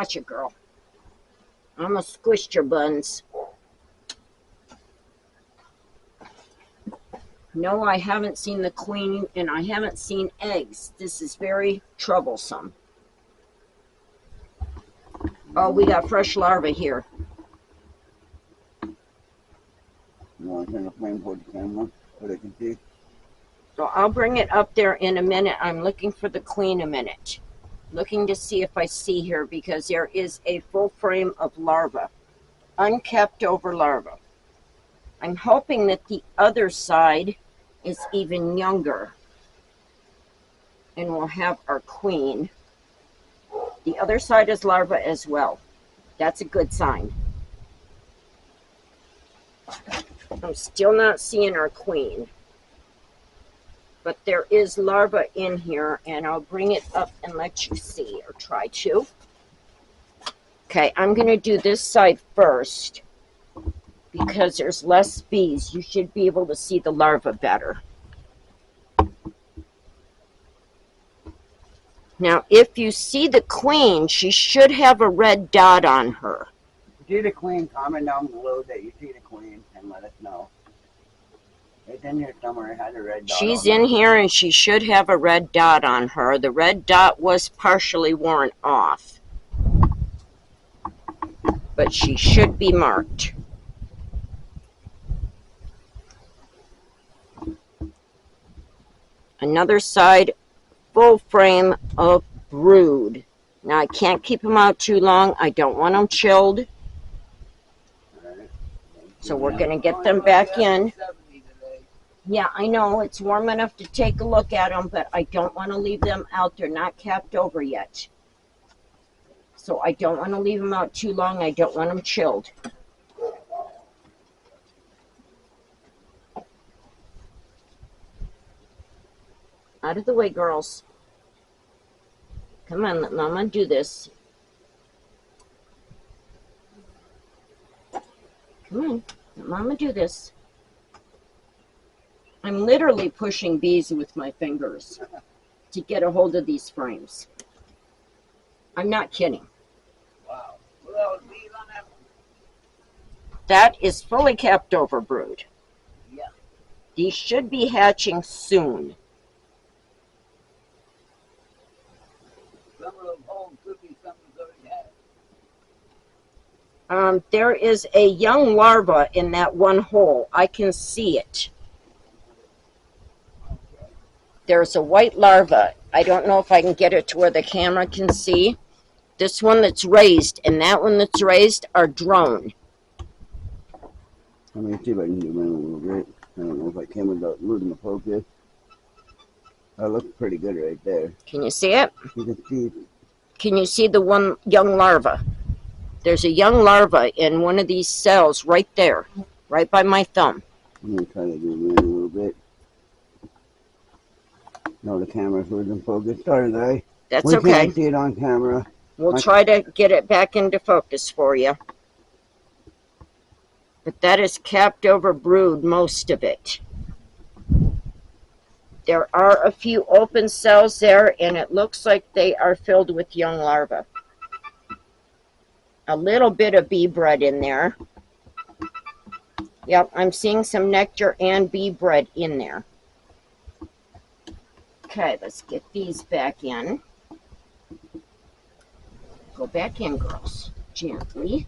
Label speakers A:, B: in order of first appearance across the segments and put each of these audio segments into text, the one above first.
A: Watch it, girl. I almost squished your buns. No, I haven't seen the queen, and I haven't seen eggs. This is very troublesome. Oh, we got fresh larvae here.
B: You want to turn the flame toward the camera so they can see?
A: So I'll bring it up there in a minute. I'm looking for the queen a minute. Looking to see if I see her, because there is a full frame of larva. Unkept over larva. I'm hoping that the other side is even younger. And we'll have our queen. The other side is larva as well. That's a good sign. I'm still not seeing our queen. But there is larva in here, and I'll bring it up and let you see, or try to. Okay, I'm going to do this side first because there's less bees. You should be able to see the larva better. Now, if you see the queen, she should have a red dot on her.
B: If you see the queen, comment down below that you see the queen and let us know. It's in here somewhere. It has a red dot.
A: She's in here, and she should have a red dot on her. The red dot was partially worn off, but she should be marked. Another side, full frame of brood. Now, I can't keep them out too long. I don't want them chilled. So we're going to get them back in. Yeah, I know. It's warm enough to take a look at them, but I don't want to leave them out. They're not capped over yet. So I don't want to leave them out too long. I don't want them chilled. Out of the way, girls. Come on, let Mama do this. Come on, let Mama do this. I'm literally pushing bees with my fingers to get a hold of these frames. I'm not kidding.
B: Wow. Look at those bees on that one.
A: That is fully capped over brood.
B: Yeah.
A: These should be hatching soon.
B: Some of those holes could be something that's already had.
A: There is a young larva in that one hole. I can see it. There's a white larva. I don't know if I can get it to where the camera can see. This one that's raised and that one that's raised are drone.
B: Let me see if I can zoom in a little bit. I don't know if I came without losing the focus. That looks pretty good right there.
A: Can you see it?
B: You can see.
A: Can you see the one young larva? There's a young larva in one of these cells right there, right by my thumb.
B: I'm going to try to zoom in a little bit. No, the camera's losing focus. Sorry, guys.
A: That's okay.
B: We can't see it on camera.
A: We'll try to get it back into focus for you. But that is capped over brood, most of it. There are a few open cells there, and it looks like they are filled with young larvae. A little bit of bee bread in there. Yep, I'm seeing some nectar and bee bread in there. Okay, let's get these back in. Go back in, girls, gently.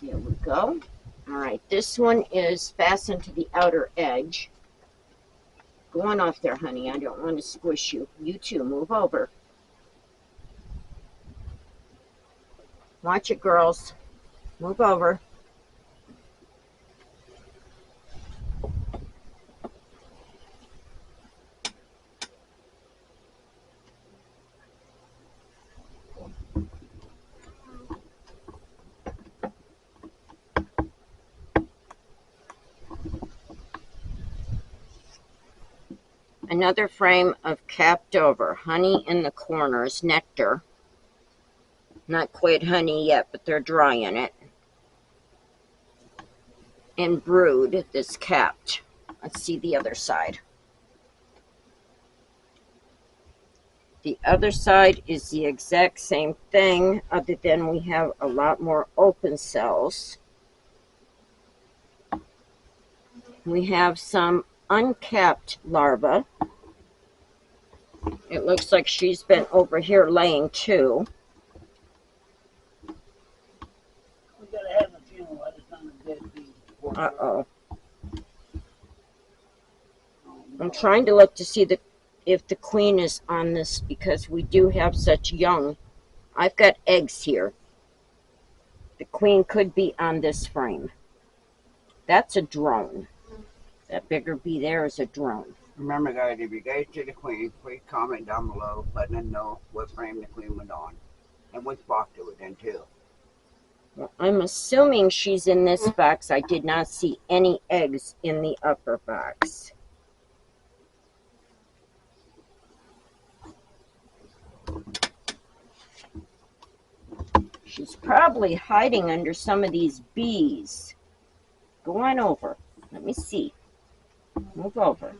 A: There we go. All right, this one is fastened to the outer edge. Go on off there, honey. I don't want to squish you. You too, move over. Watch it, girls. Move over. Another frame of capped over. Honey in the corners, nectar. Not quite honey yet, but they're dry in it. And brood that's capped. Let's see the other side. The other side is the exact same thing, other than we have a lot more open cells. We have some uncapped larvae. It looks like she's been over here laying too.
B: We gotta have a funeral. I just found a dead bee.
A: Uh-oh. I'm trying to look to see if the queen is on this, because we do have such young. I've got eggs here. The queen could be on this frame. That's a drone. That bigger bee there is a drone.
B: Remember, guys, if you guys see the queen, please comment down below letting us know what frame the queen was on and which box it was in, too.
A: Well, I'm assuming she's in this box. I did not see any eggs in the upper box. She's probably hiding under some of these bees. Go on over. Let me see. Move over.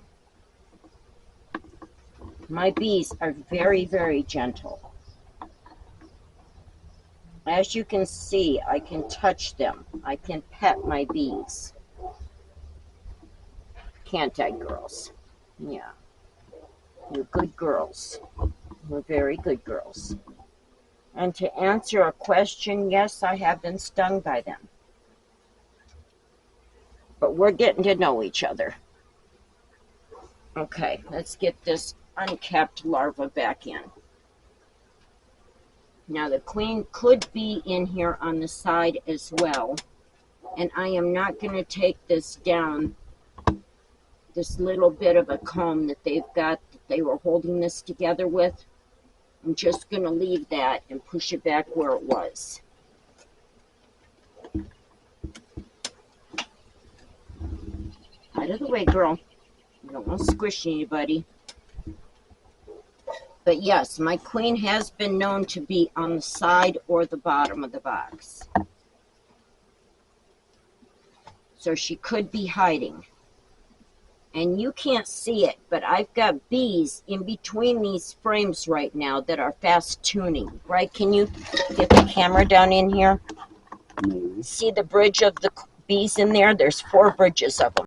A: My bees are very, very gentle. As you can see, I can touch them. I can pet my bees. Can't I, girls? Yeah. You're good girls. We're very good girls. And to answer a question, yes, I have been stung by them. But we're getting to know each other. Okay, let's get this uncapped larva back in. Now the queen could be in here on the side as well. And I am not going to take this down, this little bit of a comb that they've got, that they were holding this together with. I'm just going to leave that and push it back where it was. Out of the way, girl. You don't want to squish anybody. But yes, my queen has been known to be on the side or the bottom of the box. So she could be hiding. And you can't see it, but I've got bees in between these frames right now that are fast tuning. Right? Can you get the camera down in here? See the bridge of the bees in there? There's 4 bridges of them.